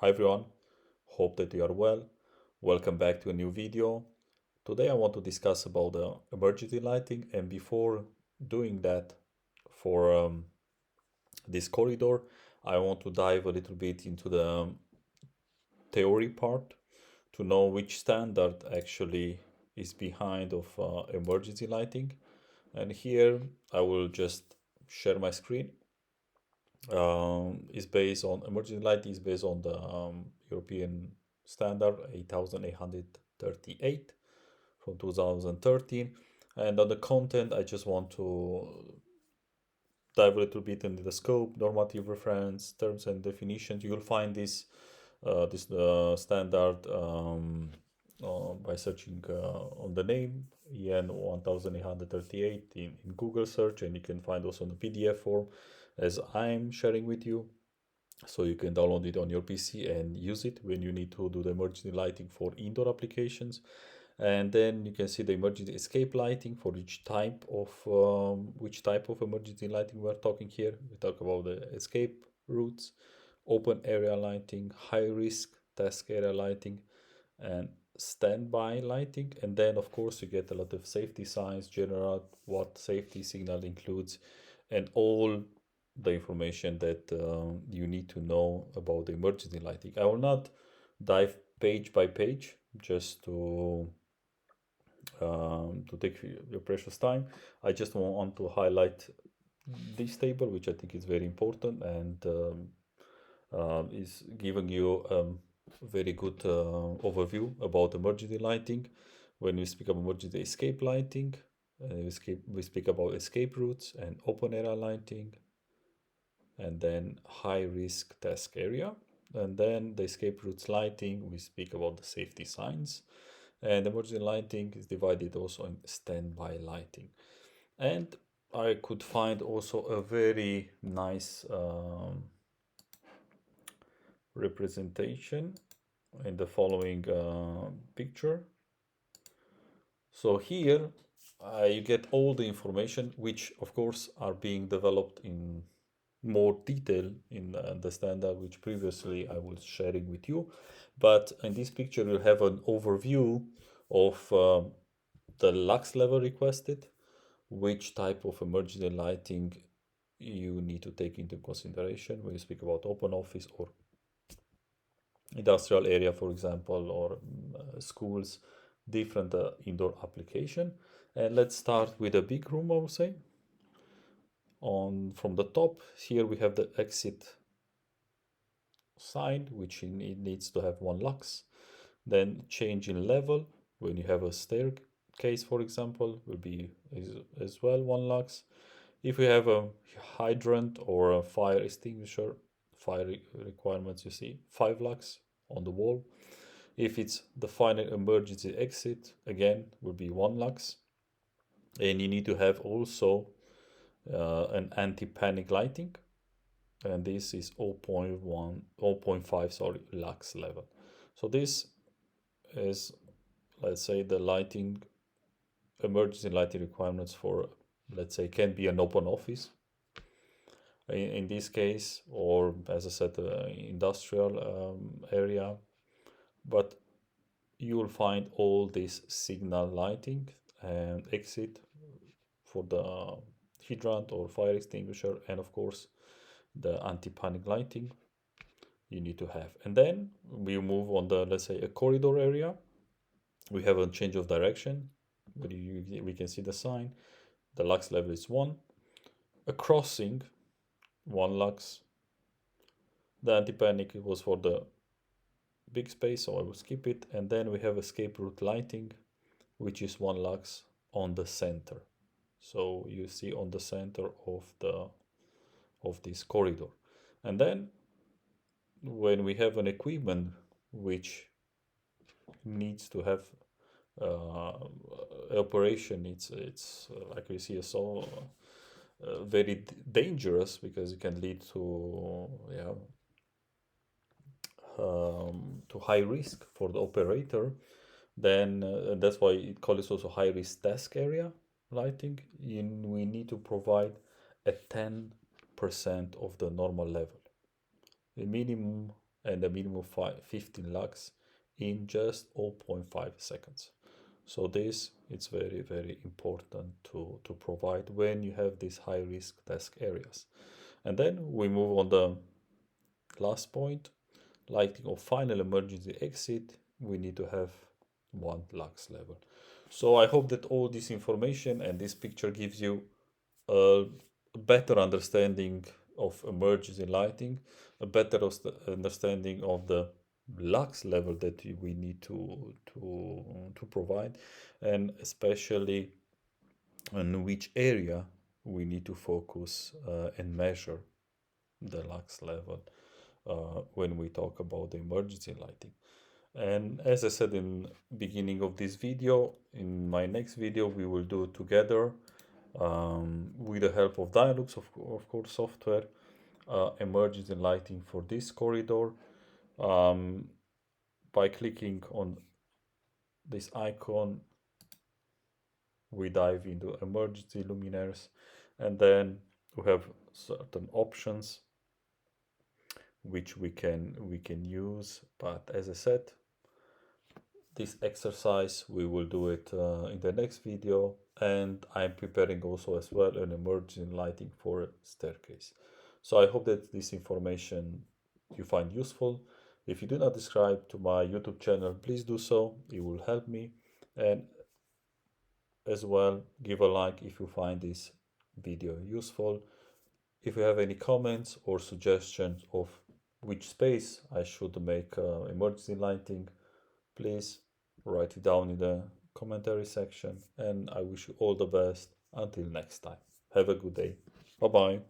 Hi everyone, hope that you are well. Welcome back to a new video. Today I want to discuss about the emergency lighting, and before doing that for this corridor, I want to dive a little bit into the theory part to know which standard actually is behind of emergency lighting. And here I will just share my screen. Is based on emergency lighting is based on the European standard 8838 from 2013. And on the content, I just want to dive a little bit into the scope, normative reference, terms and definitions. You will find this standard by searching on the name EN 1838 in Google search, and you can find also in the PDF form as I'm sharing with you. So you can download it on your PC and use it when you need to do the emergency lighting for indoor applications. And then you can see the emergency escape lighting for each type of which type of emergency lighting we're talking here. We talk about the escape routes, open area lighting, high risk task area lighting, and standby lighting. And then of course you get a lot of safety signs, general what safety signal includes, and all the information that you need to know about the emergency lighting. I will not dive page by page just to take your precious time. I just want to highlight this table, which I think is very important and is giving you a very good overview about emergency lighting. When we speak about emergency escape lighting, we speak about escape routes and open area lighting, and then high risk task area. And then the escape routes lighting, we speak about the safety signs. And emergency lighting is divided also in standby lighting. And I could find also a very nice representation in the following picture. So here you get all the information, which of course are being developed in more detail in the standard which previously I was sharing with you. But in this picture you have an overview of the lux level requested, which type of emergency lighting you need to take into consideration when you speak about open office or industrial area, for example, or schools, different indoor application. And let's start with a big room, I would say. On from the top here we have the exit sign, which it needs to have 1 lux. Then change in level when you have a staircase, for example, will be as well 1 lux. If you have a hydrant or a fire extinguisher, fire requirements, you see 5 lux on the wall. If it's the final emergency exit, again will be 1 lux. And you need to have also an anti-panic lighting, and this is 0.5 sorry lux level. So this is, let's say, the lighting emergency lighting requirements for, let's say, can be an open office in this case, or as I said, industrial area. But you will find all this signal lighting and exit for the hydrant or fire extinguisher, and of course the anti-panic lighting you need to have. And then we move on the, let's say, a corridor area. We have a change of direction, but we can see the sign. The lux level is 1. A crossing, 1 lux. The anti-panic was for the big space, so I will skip it. And then we have escape route lighting, which is 1 lux on the center. So you see on the center of this corridor. And then when we have an equipment which needs to have operation, it's like we see, so very dangerous, because it can lead to to high risk for the operator. Then that's why it calls also high risk task area lighting. We need to provide a 10% of the normal level, the minimum and a minimum 15 lux in just zero point 0.5 seconds. So this it's very important to provide when you have these high risk task areas. And then we move on the last point, lighting of final emergency exit. We need to have 1 lux level. So I hope that all this information and this picture gives you a better understanding of emergency lighting, a better understanding of the lux level that we need to provide, and especially on which area we need to focus and measure the lux level when we talk about the emergency lighting. And as I said in beginning of this video, in my next video we will do together with the help of Dialux, of course, software, emergency lighting for this corridor. By clicking on this icon, we dive into emergency luminaires, and then we have certain options which we can use. But as I said, this exercise we will do it in the next video, and I'm preparing also as well an emergency lighting for a staircase. So I hope that this information you find useful. If you do not subscribe to my YouTube channel, please do so, it will help me. And as well, give a like if you find this video useful. If you have any comments or suggestions of which space I should make emergency lighting, please write it down in the commentary section. And I wish you all the best. Until next time. Have a good day. Bye bye.